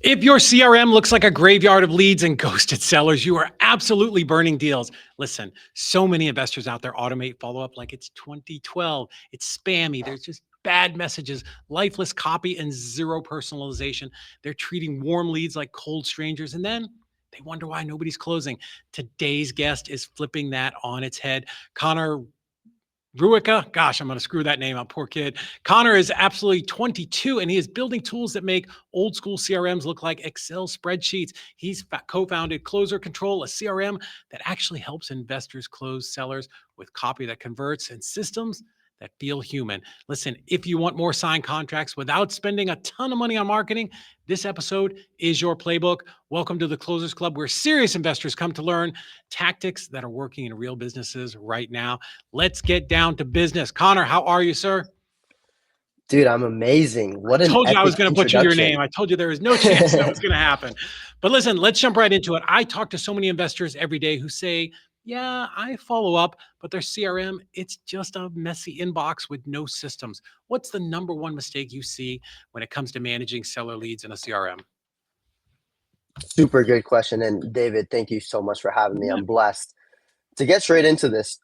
If your CRM looks like a graveyard of leads and ghosted sellers, you are absolutely burning deals. Listen, so many investors out there automate follow up like it's 2012. It's spammy. There's just bad messages, lifeless copy, and zero personalization. They're treating warm leads like cold strangers. And then they wonder why nobody's closing. Today's guest is flipping that on its head. Connor Rueca, gosh, I'm going to screw that name up. Poor kid. Connor is absolutely 22 and he is building tools that make old school CRMs look like Excel spreadsheets. He's co-founded Closer Control, a CRM that actually helps investors close sellers with copy that converts and systems that feel human. Listen, if you want more signed contracts without spending a ton of money on marketing, this episode is your playbook. Welcome to the Closers Club, where serious investors come to learn tactics that are working in real businesses right now. Let's get down to business. Connor, how are you, sir? Dude, I'm amazing. What I an told you I was epic going to butcher your name. introduction. I told you there was no chance that was going to happen. But listen, let's jump right into it. I talk to so many investors every day who say, yeah, I follow up, but their CRM, it's just a messy inbox with no systems. What's the number one mistake you see when it comes to managing seller leads in a CRM? Super good question. And David, thank you so much for having me. Yeah. I'm blessed. To get straight into this,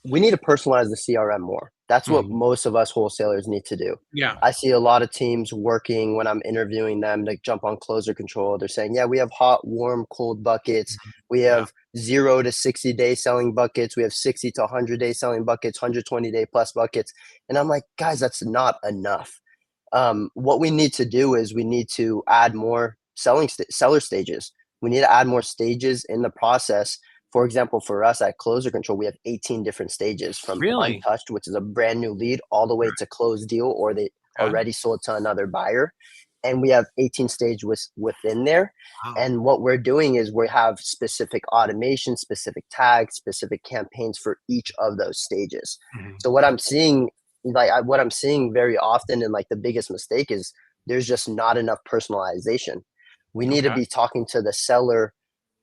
we need to personalize the CRM more. That's what Mhm. most of us wholesalers need to do. Yeah. I see a lot of teams working when I'm interviewing them to jump on closer control. They're saying, yeah, we have hot, warm, cold buckets. Mhm. We Yeah. have 0 to 60-day selling buckets. We have 60 to 100-day selling buckets, 120-day plus buckets. And I'm like, guys, that's not enough. What we need to do is we need to add more seller stages. We need to add more stages in the process. For example, for us at Closer Control, we have 18 different stages from Really? untouched, which is a brand new lead, all the way to closed deal or they Okay. already sold to another buyer. And we have 18 stages within there. Wow. And what we're doing is we have specific automation, specific tags, specific campaigns for each of those stages. Mhm. So what I'm seeing very often and like the biggest mistake is there's just not enough personalization. We need to Okay. be talking to the seller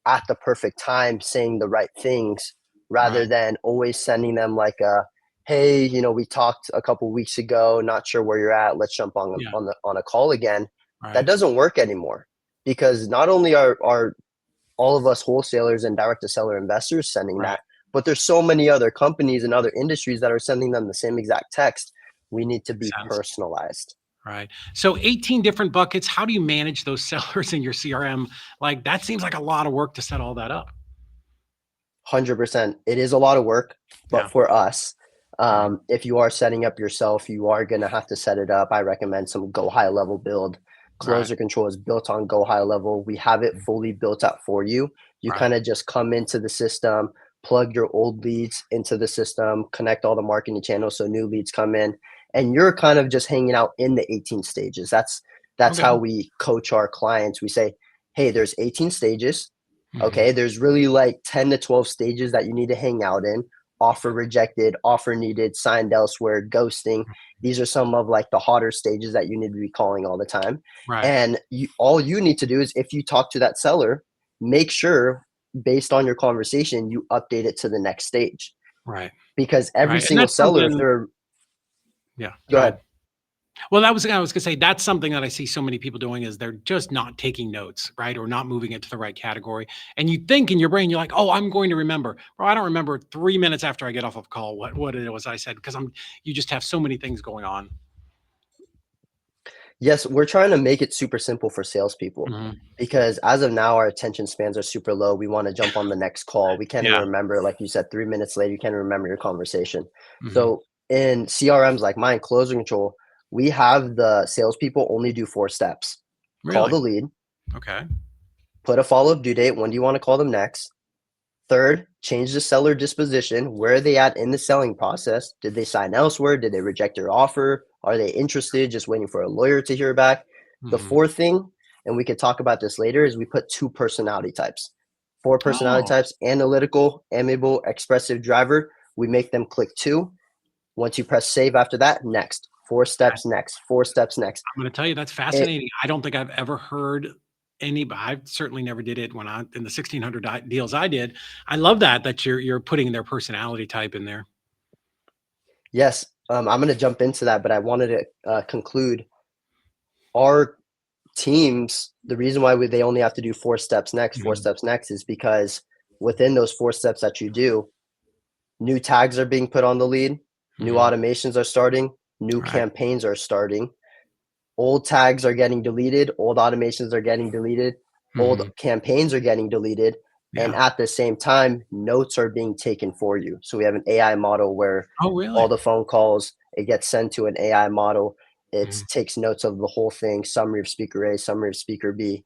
at the perfect time, saying the right things rather Right. than always sending them like a, hey, we talked a couple weeks ago, not sure where you're at, let's jump Yeah. on a call again. That Right. doesn't work anymore, because not only are all of us wholesalers and direct to seller investors sending Right. that, but there's so many other companies and other industries that are sending them the same exact text. We need to be Makes sense. personalized. Right. So 18 different buckets. How do you manage those sellers in your CRM? Like that seems like a lot of work to set all that up. 100%. It is a lot of work, but Yeah. for us, Mhm. if you are setting up yourself, you are going to have to set it up. I recommend some Go High Level build. Right. Closer Control is built on Go High Level. We have it Mhm. fully built out for you. You Right. kind of just come into the system, plug your old leads into the system, connect all the marketing channels so new leads come in, and you're kind of just hanging out in the 18 stages. That's Okay. how we coach our clients. We say, hey, there's 18 stages. Mhm. Okay, there's really like 10 to 12 stages that you need to hang out in. Offer rejected, offer needed, signed elsewhere, ghosting. These are some of like the hotter stages that you need to be calling all the time. Right. And all you need to do is, if you talk to that seller, make sure based on your conversation, you update it to the next stage. Right. Because every Right. And single that's seller, if something. they're, Yeah. go Go ahead. ahead. Well, I was going to say that's something that I see so many people doing is they're just not taking notes, right? Or not moving it to the right category. And you think in your brain, you're like, oh, I'm going to remember. Bro, I don't remember 3 minutes after I get off of call what it was I said because you just have so many things going on. Yes, we're trying to make it super simple for salespeople, Mhm. because as of now, our attention spans are super low. We want to jump on the next call. We can't even Yeah. remember, like you said, 3 minutes later, you can't remember your conversation. Mhm. So in CRMs like mine, Closing Control, we have the salespeople only do 4 steps: call Really? the lead, Okay. put a follow up due date. When do you want to call them next? Third, change the seller disposition. Where are they at in the selling process? Did they sign elsewhere? Did they reject your offer? Are they interested? Just waiting for a lawyer to hear back? The Mhm. fourth thing, and we could talk about this later, is we put 2 personality types. 4 personality Oh, types: analytical, amiable, expressive, driver. We make them click 2. Once you press save after that, next. 4 steps next. 4 steps next. I'm going to tell you that's It, fascinating. I don't think I've ever heard anybody. I certainly never did it when I in the 1600 deals I did. I love that you're putting their personality type in there. yes, I'm going to jump into that, but I wanted to conclude our teams, the reason why they only have to do four Mhm. steps next is because within those 4 steps that you do, new tags are being put on the lead, new Mhm. automations are starting, new Right. campaigns are starting, old tags are getting deleted, old automations are getting deleted, old Mhm. campaigns are getting deleted, and Yeah. at the same time, notes are being taken for you. So we have an AI model where Oh, all really? the phone calls, it gets sent to an AI model. It Mhm. takes notes of the whole thing, summary of speaker A, summary of speaker B,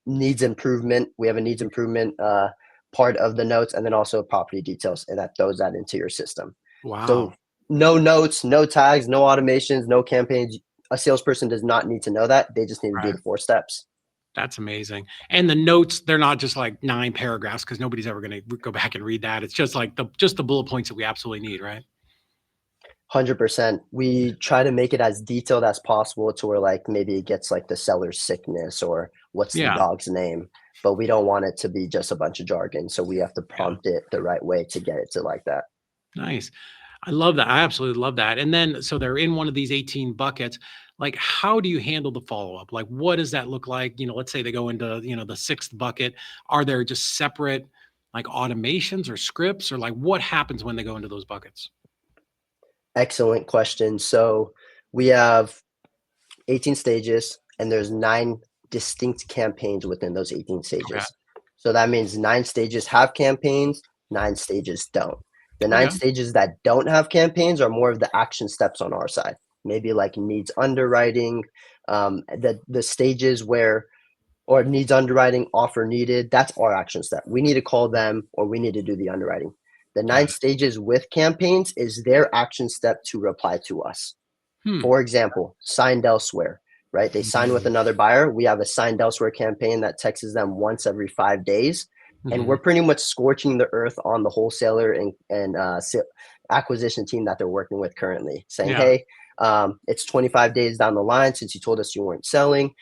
needs improvement. We have a needs improvement part of the notes, and then also property details, and that throws that into your system. So Wow. no notes, no tags, no automations, no campaigns. A salesperson does not need to know that. They just need to do Right. the 4 steps. That's amazing. And the notes, they're not just like 9 paragraphs because nobody's ever gonna go back and read that. It's just like the bullet points that we absolutely need, right? 100%. We try to make it as detailed as possible to where like maybe it gets like the seller's sickness or what's the Yeah. dog's name, but we don't want it to be just a bunch of jargon. So we have to Yeah. prompt it the right way to get it to like that. Nice. I love that. I absolutely love that. And then so they're in one of these 18 buckets. Like, how do you handle the follow-up? Like, what does that look like? Let's say they go into, the sixth bucket. Are there just separate like automations or scripts or like what happens when they go into those buckets? Excellent question. So we have 18 stages and there's 9 distinct campaigns within those 18 Okay. stages. So that means 9 stages have campaigns, 9 stages don't. The 9 Okay. stages that don't have campaigns are more of the action steps on our side. Maybe like needs underwriting, the stages where or needs underwriting, offer needed, that's our action step. We need to call them or we need to do the underwriting. The Got 9 it. stages with campaigns is their action step to reply to us. Hmm. For example, signed elsewhere, right? They sign with Mhm. another buyer. We have a signed elsewhere campaign that texts them once every 5 days. And we're Mhm. pretty much scorching the earth on the wholesaler and acquisition team that they're working with currently, saying, Yeah. hey, it's 25 days down the line since you told us you weren't selling.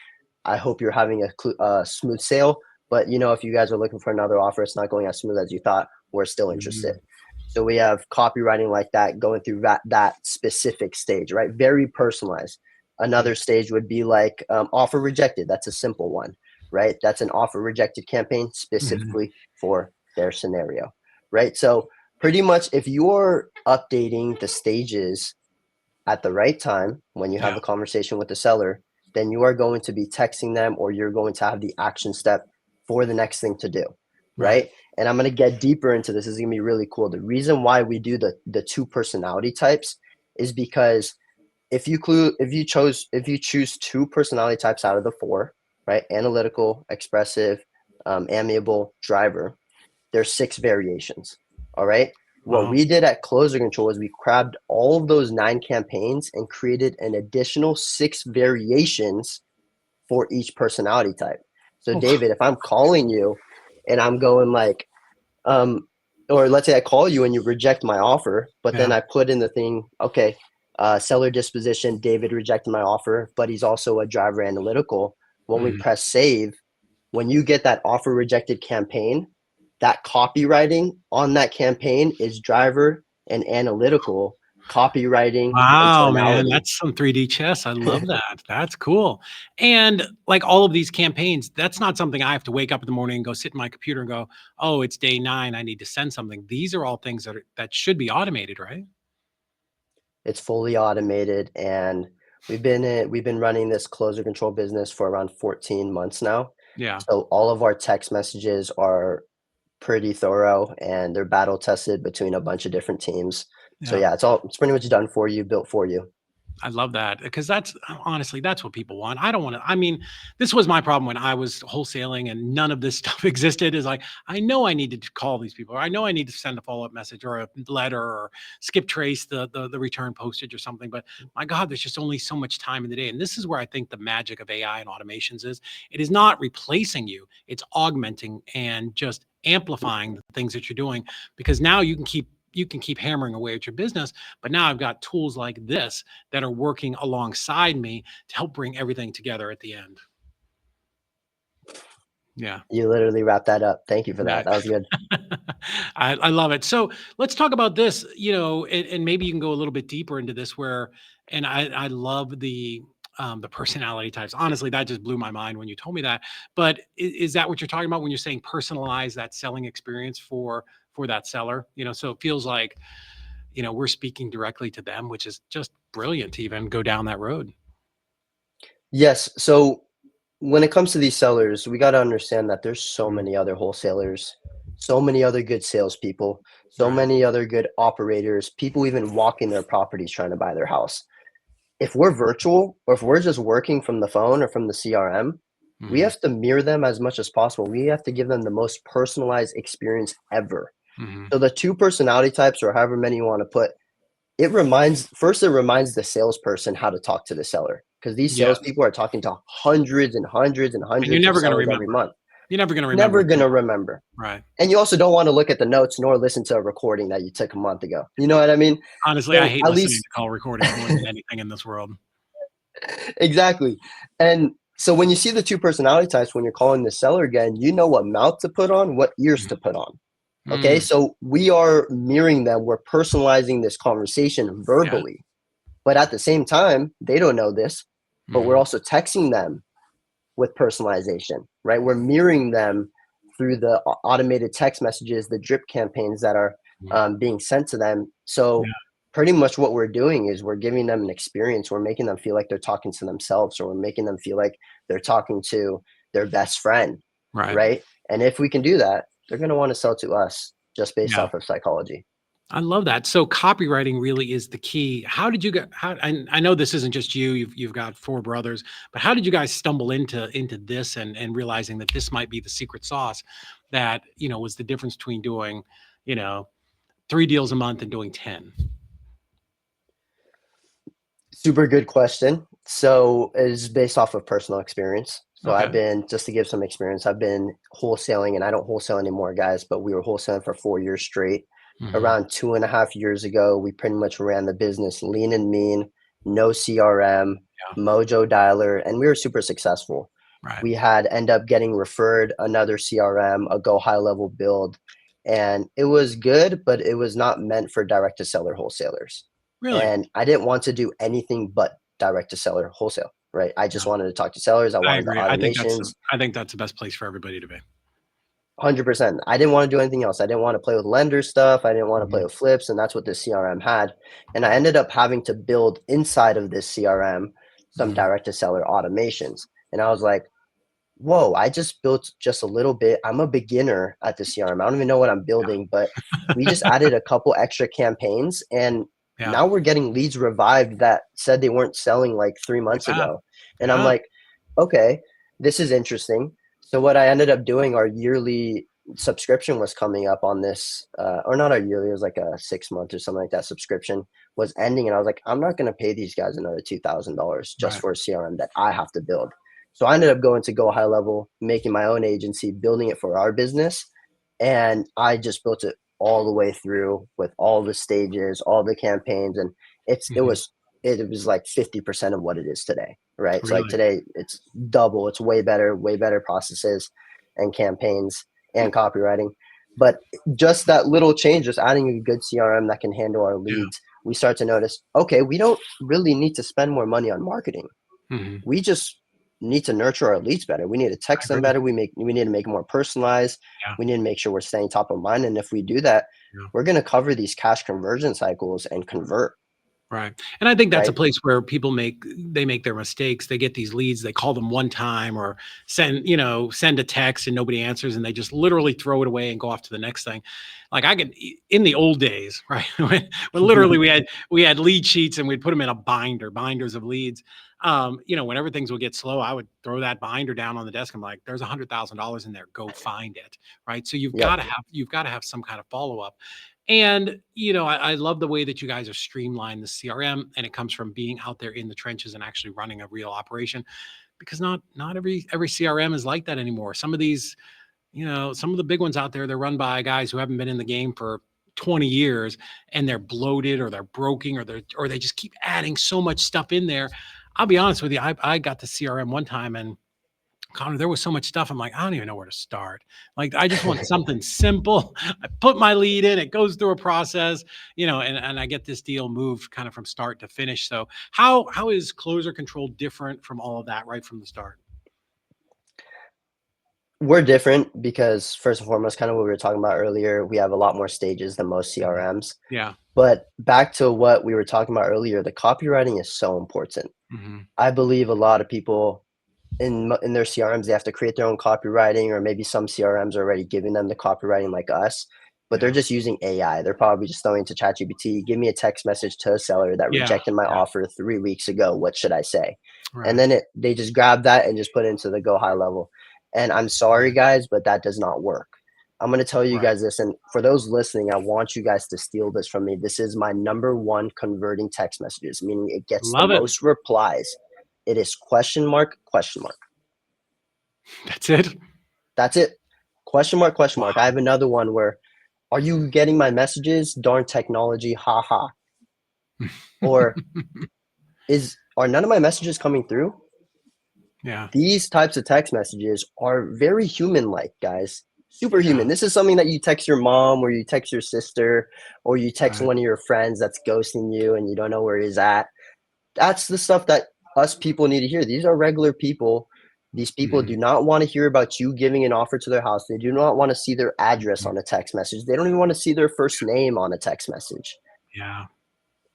I hope you're having a smooth sale. But if you guys are looking for another offer, it's not going as smooth as you thought. We're still interested. Mhm. So we have copywriting like that going through that specific stage, right? Very personalized. Mhm. Another stage would be like offer rejected. That's a simple one, right? That's an offer rejected campaign Mhm. specifically for their scenario, right? So pretty much if you're updating the stages at the right time when you have Yeah. a conversation with the seller, then you are going to be texting them or you're going to have the action step for the next thing to do, Right. right? And I'm going to get deeper into this. This is going to be really cool. The reason why we do the two personality types is because if you choose two personality types out of the four, right? Analytical, expressive, amiable, driver, there's 6 variations. All right. What Wow. we did at Closer Control is we grabbed all of those 9 campaigns and created an additional 6 variations for each personality type. So Oh, wow. David, if I'm calling you and I'm going like, um, or let's say I call you and you reject my offer, but then Yeah. I put in the thing, okay, seller disposition, David rejected my offer, but he's also a driver analytical. When we Mhm. press save, when you get that offer rejected campaign, that copywriting on that campaign is driver and analytical copywriting and Wow, man, tonality. that's some 3D chess. I love that. That's cool. And like all of these campaigns, that's not something I have to wake up in the morning and go sit in my computer and go, "Oh, it's day 9, I need to send something." These are all things that should be automated, right? It's fully automated, and we've been running this closer control business for around 14 months now. Yeah. So all of our text messages are pretty thorough and they're battle tested between a bunch of different teams. So Yeah. yeah, it's pretty much done for you, built for you. I love that because that's honestly that's what people want. I don't want to. I mean, this was my problem when I was wholesaling and none of this stuff existed. Is like I know I needed to call these people, or I know I need to send a follow up message or a letter or skip trace the return postage or something. But my God, there's just only so much time in the day, and this is where I think the magic of AI and automations is. It is not replacing you; it's augmenting and just amplifying the things that you're doing because now you can keep hammering away at your business, but now I've got tools like this that are working alongside me to help bring everything together at the end. Yeah. You literally wrapped that up. Thank you for that. Right. That was good. I love it. So let's talk about this, and maybe you can go a little bit deeper into this and I love the personality types. Honestly, that just blew my mind when you told me that. But is that what you're talking about when you're saying personalize that selling experience for that seller? So it feels like we're speaking directly to them, which is just brilliant to even go down that road. Yes. So when it comes to these sellers, we got to understand that there's so Mhm. many other wholesalers, so many other good salespeople, so Right. many other good operators, people even walking their properties trying to buy their house. If we're virtual or if we're just working from the phone or from the CRM, we Hmm. have to mirror them as much as possible. We have to give them the most personalized experience ever. Hmm. So the two personality types, or however many you want to put, it reminds the salesperson how to talk to the seller, because these Yes. salespeople are talking to hundreds and hundreds and And you're hundreds of never going to sellers every remember. month. You're never going to remember Never until gonna remember. right. And you also don't want to look at the notes nor listen to a recording that you took a month ago. You know what I mean? Honestly, I So hate at listening least to call recordings more than anything in this world. exactly. And so when you see the two personality types, when you're calling the seller again, you know what mouth to put on, what ears to put on. Okay. Mm, So we are mirroring them. We're personalizing this conversation yeah. verbally. But at the same time, they don't know this, but we're Hmm. also texting them with personalization, right? We're mirroring them through the automated text messages, the drip campaigns that are being sent to them. So Yeah. pretty much what we're doing is we're giving them an experience. We're making them feel like they're talking to themselves, or we're making them feel like they're talking to their best friend, Right. right? And if we can do that, they're going to want to sell to us just based Yeah. off of psychology. I love that. So copywriting really is the key. How did you get how and I know this isn't just you, you've got four brothers, but how did you guys stumble into this and realizing that this might be the secret sauce that, was the difference between doing, you know, 3 deals a month and doing 10? Super good question. So it's based off of personal experience. So Okay. I've been, just to give some experience, I've been wholesaling, and I don't wholesale anymore, guys, but we were wholesaling for 4 years straight. Mhm. Around 2.5 years ago, we pretty much ran the business lean and mean, no CRM, Yeah. Mojo dialer, and we were super successful. Right. We had end up getting referred another CRM, a go high level build, and it was good, but it was not meant for direct to seller wholesalers. Really? And I didn't want to do anything but direct to seller wholesale, right? I just Yeah. wanted to talk to sellers. I I wanted the agree. automations. I think that's the best place for everybody to be. 100%. I didn't want to do anything else. I didn't want to play with lender stuff. I didn't want to play Mhm. with flips. And that's what this CRM had. And I ended up having to build inside of this CRM some Mhm. direct to seller automations. And I was like, whoa, I just built just a little bit. I'm a beginner at the CRM. I don't even know what I'm building, but we just added a couple extra campaigns, and Yeah. now we're getting leads revived that said they weren't selling like 3 months Yeah. ago. And I'm Yeah. like, okay, this is interesting. So what I ended up doing, our yearly subscription was coming up on this, or not our yearly, it was like a 6 month or something like that subscription was ending. And I was like, I'm not going to pay these guys another $2,000 just Right. for a CRM that I have to build. So I ended up going to go high level, making my own agency, building it for our business. And I just built it all the way through with all the stages, all the campaigns. And it's, it Mhm. was, it was like 50% of what it is today. Right. So like Really? today it's double, it's way better processes and campaigns and copywriting. But just that little change, just adding a good CRM that can handle our Yeah. leads, we start to notice, okay, we don't really need to spend more money on marketing. Mhm. We just need to nurture our leads better. We need to I text them agree. better. We need to make it more personalized. Yeah. We need to make sure we're staying top of mind. And if we do that, Yeah. we're going to cover these cash conversion cycles and convert, Right. And I think that's a right? place where people make their mistakes. They get these leads, they call them one time or send a text and nobody answers and they just literally throw it away and go off to the next thing. Like I could in the old days, right? When literally we had lead sheets and we'd put them in a binders of leads. Whenever things would get slow, I would throw that binder down on the desk. I'm like, there's $100,000 in there. Go find it. Right. So you've got Yep. to have some kind of follow-up. And I love the way that you guys have streamlined the CRM, and it comes from being out there in the trenches and actually running a real operation. Because not every CRM is like that anymore. Some of these, some of the big ones out there, they're run by guys who haven't been in the game for 20 years, and they're bloated or they're broken or they just keep adding so much stuff in there. I'll be honest with you, I got the CRM one time, and Connor, there was so much stuff. I'm like, I don't even know where to start. Like, I just want something simple. I put my lead in, it goes through a process, and I get this deal moved kind of from start to finish. So how is closer control different from all of that right from the start? We're different because first and foremost, kind of what we were talking about earlier, we have a lot more stages than most Mhm. CRMs. Yeah. But back to what we were talking about earlier, the copywriting is so important. Hmm. I believe a lot of people in their CRMs, they have to create their own copywriting, or maybe some CRMs are already giving them the copywriting like us, but they're Yeah. just using AI. They're probably just throwing to ChatGPT, give me a text message to a seller that Yeah. rejected my Yeah. offer 3 weeks ago. What should I say? And Right. then they just grab that and just put it into the go high level. And I'm sorry, Right. guys, but that does not work. I'm going to tell you Right. guys this. And for those listening, I want you guys to steal this from me. This is my number one converting text messages, meaning it gets the Love it. most replies. It is question mark, question mark. That's it. That's it. Question mark, question mark. I Wow. have another one where, are you getting my messages? Darn technology, haha. Or are none of my messages coming through? Yeah. These types of text messages are very human like, guys. Superhuman. Yeah. This is something that you text your mom, or you text your sister, or you text Right. one of your friends that's ghosting you and you don't know where he's at. That's the stuff that us people need to hear. These are regular people. These people Hmm. do not want to hear about you giving an offer to their house. They do not want to see their address on a text message. They don't even want to see their first name on a text message. Yeah.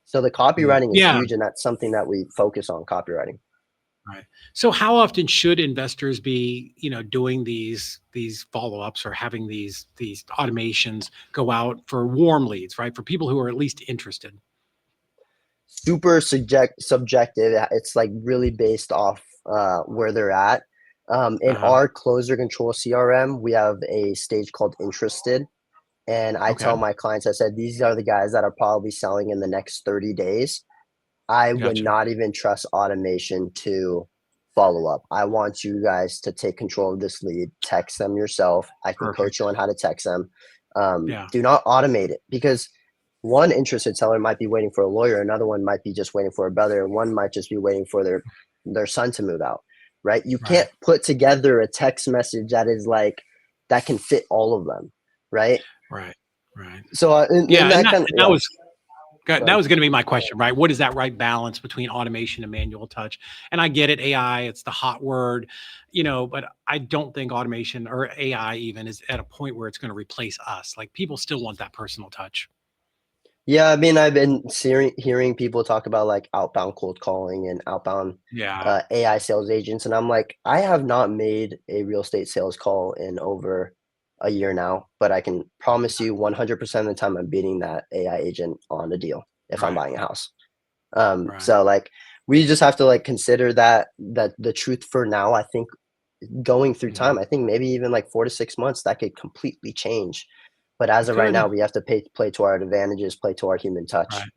So the copywriting is Yeah. huge, and that's something that we focus on, copywriting. Right. So how often should investors be, doing these follow-ups or having these automations go out for warm leads, right? For people who are at least interested. Super subjective. It's like really based off where they're at. In Uh-huh. our closer control CRM, we have a stage called interested. And I Okay. tell my clients, I said, these are the guys that are probably selling in the next 30 days. I would Gotcha. not even trust automation to follow up. I want you guys to take control of this lead, text them yourself. I can coach Perfect. you on how to text them. Yeah. Do not automate it, because one interested seller might be waiting for a lawyer, another one might be just waiting for a brother, and one might just be waiting for their son to move out. Right? You Right. can't put together a text message that is like that can fit all of them. Right? Right. Right. So in Yeah. And that that, kind of, and that yeah. was that was going to be my question, right? What is that right balance between automation and manual touch? And I get it, AI, it's the hot word, but I don't think automation or AI even is at a point where it's going to replace us. Like people still want that personal touch. Yeah, I mean, I've been hearing people talk about like outbound cold calling and outbound Yeah. AI sales agents, and I'm like, I have not made a real estate sales call in over a year now, but I can promise you 100% of the time I'm beating that AI agent on a deal if I'm Right. buying a house. Right. So like we just have to like consider that the truth for now. I think going through Mhm. time, I think maybe even like 4 to 6 months that could completely change. But as It of right could. now, we have to play to our advantages, play to our human touch. Right.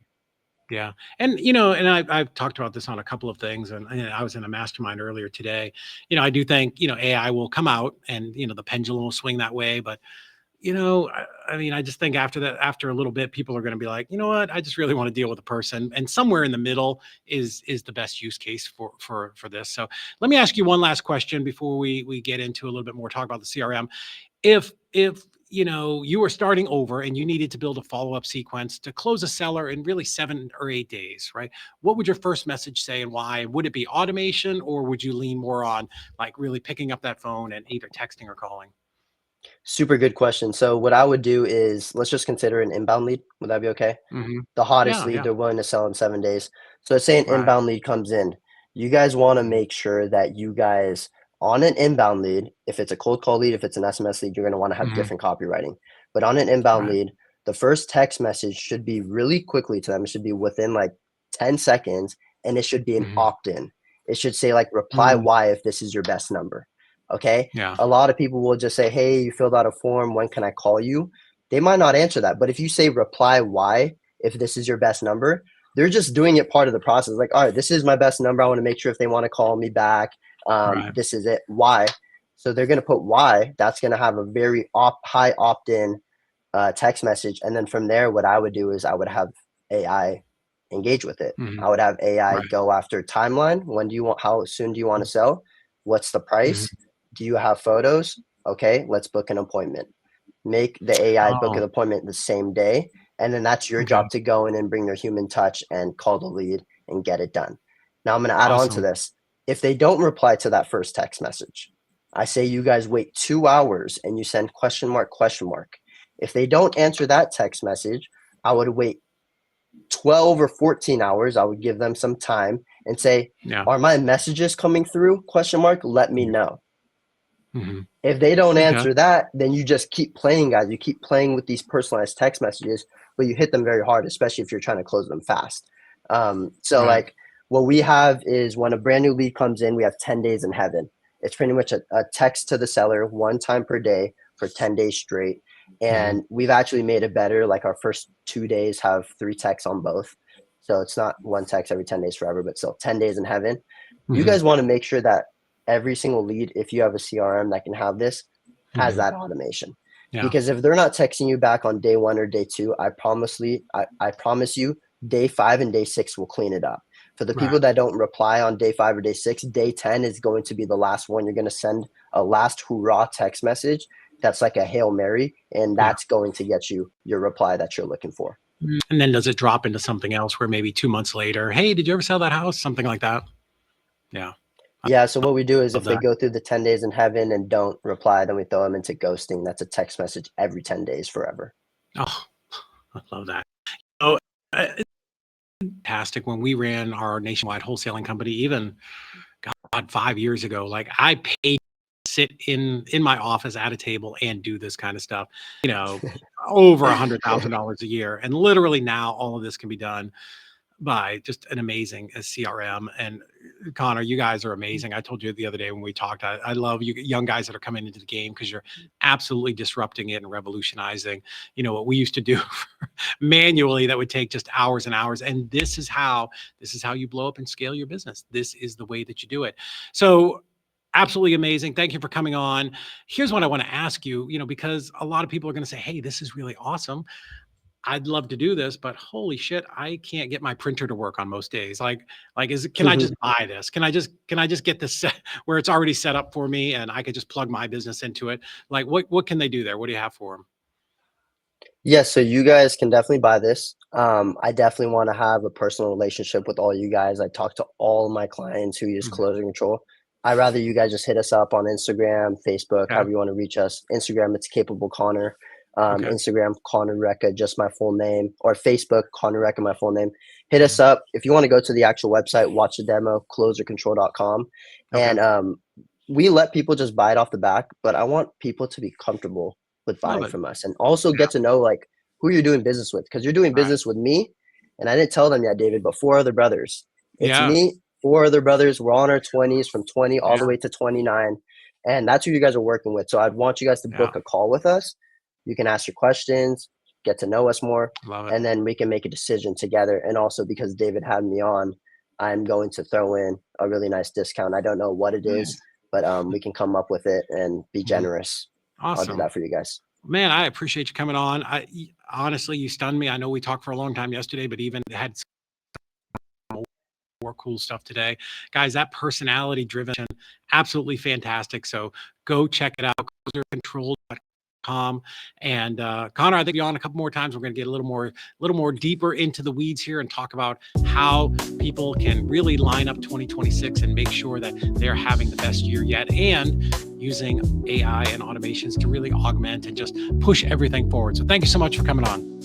Yeah. And, and I've talked about this on a couple of things. And I was in a mastermind earlier today. I do think, AI will come out and, the pendulum will swing that way. But I mean, I just think after that, after a little bit, people are going to be like, you know what, I just really want to deal with a person, and somewhere in the middle is the best use case for this. So let me ask you one last question before we get into a little bit more talk about the CRM. If you were starting over and you needed to build a follow-up sequence to close a seller in really 7 or 8 days, right? What would your first message say and why? Would it be automation, or would you lean more on like really picking up that phone and either texting or calling? Super good question. So what I would do is let's just consider an inbound lead. Would that be okay? Hmm. The hottest Yeah, lead yeah. they're willing to sell in 7 days. So let's say an Right. inbound lead comes in. You guys want to Mhm. make sure that you guys on an inbound lead, if it's a cold call lead, if it's an SMS lead, you're going to want to have Mhm. different copywriting. But on an inbound Right. lead, the first text message should be really quickly to them. It should be within like 10 seconds, and it should be an Mhm. opt-in. It should say like reply Mm. Y if this is your best number. Okay? Yeah. A lot of people will just say, "Hey, you filled out a form. When can I call you?" They might not answer that. But if you say reply Y if this is your best number, they're just doing it part of the process. Like, all right, this is my best number. I want to make sure if they want to call me back, Right. this is it. Why? So they're going to put Y. That's going to have a very high opt-in text message, and then from there, what I would do is I would have AI engage with it. Mhm. I would have AI Right. go after timeline. When do you want? How soon do you want to sell? What's the Mhm. price? Do you have photos? Okay, let's book an appointment. Make the AI book an Oh, appointment the same day. And then that's your okay. job to go in and bring your human touch and call the lead and get it done. Now I'm going to add on to Awesome. this. If they don't reply to that first text message, I say you guys wait 2 hours and you send question mark, question mark. If they don't answer that text message, I would wait 12 or 14 hours. I would give them some time and say, Yeah. are my messages coming through? Question mark, let me Yeah. know. Hmm. If they don't Okay. answer that, then you just keep playing, guys. You keep playing with these personalized text messages, but you hit them very hard, especially if you're trying to close them fast. So Right. like what we have is when a brand new lead comes in, we have 10 days in heaven. It's pretty much a text to the seller one time per day for 10 days straight. Hmm. And we've actually made it better. Like our first 2 days have 3 texts on both. So it's not one text every 10 days forever, but still 10 days in heaven. You Hmm. guys want to make sure that every single lead, if you have a CRM that can have this, has Hmm. that automation. Yeah. Because if they're not texting you back on day one or day two, I promise you, day 5 and day 6 will clean it up. For the Right. people that don't reply on day 5 or day 6, day 10 is going to be the last one. You're going to send a last hoorah text message that's like a Hail Mary, and Yeah. that's going to get you your reply that you're looking for. And then does it drop into something else where maybe 2 months later, hey, did you ever sell that house? Something like that. Yeah. I Yeah, so what we do is love if they that. go through the 10 days in heaven and don't reply, then we throw them into ghosting. That's a text message every 10 days forever. Oh, I love that. Oh, it's fantastic. When we ran our nationwide wholesaling company, even God, 5 years ago, like I paid to sit in my office at a table and do this kind of stuff, you know, over $100,000 a year. And literally now all of this can be done by just an amazing CRM. And Connor, you guys are amazing. I told you the other day when we talked, I love you young guys that are coming into the game because you're absolutely disrupting it and revolutionizing, what we used to do manually that would take just hours and hours. And this is how you blow up and scale your business. This is the way that you do it. So absolutely amazing. Thank you for coming on. Here's what I want to ask you, because a lot of people are going to say, hey, this is really awesome. I'd love to do this, but holy shit, I can't get my printer to work on most days. Can I just buy this? Can I just get this set where it's already set up for me and I could just plug my business into it? Like what can they do there? What do you have for them? Yes, so you guys can definitely buy this. I definitely want to have a personal relationship with all you guys. I talk to all my clients who use Mhm. closing control. I rather you guys just hit us up on Instagram, Facebook, Okay. however you want to reach us. Instagram, it's Capable Connor. Okay. Instagram, Connor Rueca, just my full name, or Facebook, Connor Rueca, my full name. Hit us Mhm. up if you want to go to the actual website, watch the demo, closercontrol.com, Okay. and we let people just buy it off the back. But I want people to be comfortable with Love buying it. from us and also Yeah. get to know like who you're doing business with because you're doing Right. business with me and I didn't tell them yet, David, but 4 other brothers. It's Yeah. me, 4 other brothers. We're all in our 20s from 20 all the Yeah. way to 29, and that's who you guys are working with. So I'd want you guys to Yeah. book a call with us. You can ask your questions, get to know us more, Love it. and then we can make a decision together. And also because David had me on, I'm going to throw in a really nice discount. I don't know what it is, Nice. but we can come up with it and be Mhm. generous. I'll do Awesome. that for you guys. Man, I appreciate you coming on. Honestly, you stunned me. I know we talked for a long time yesterday, but even had more cool stuff today. Guys, that personality driven, absolutely fantastic. So go check it out, closercontrol.com. And Connor, I think you're on a couple more times. We're going to get a little more deeper into the weeds here and talk about how people can really line up 2026 and make sure that they're having the best year yet and using AI and automations to really augment and just push everything forward. So thank you so much for coming on.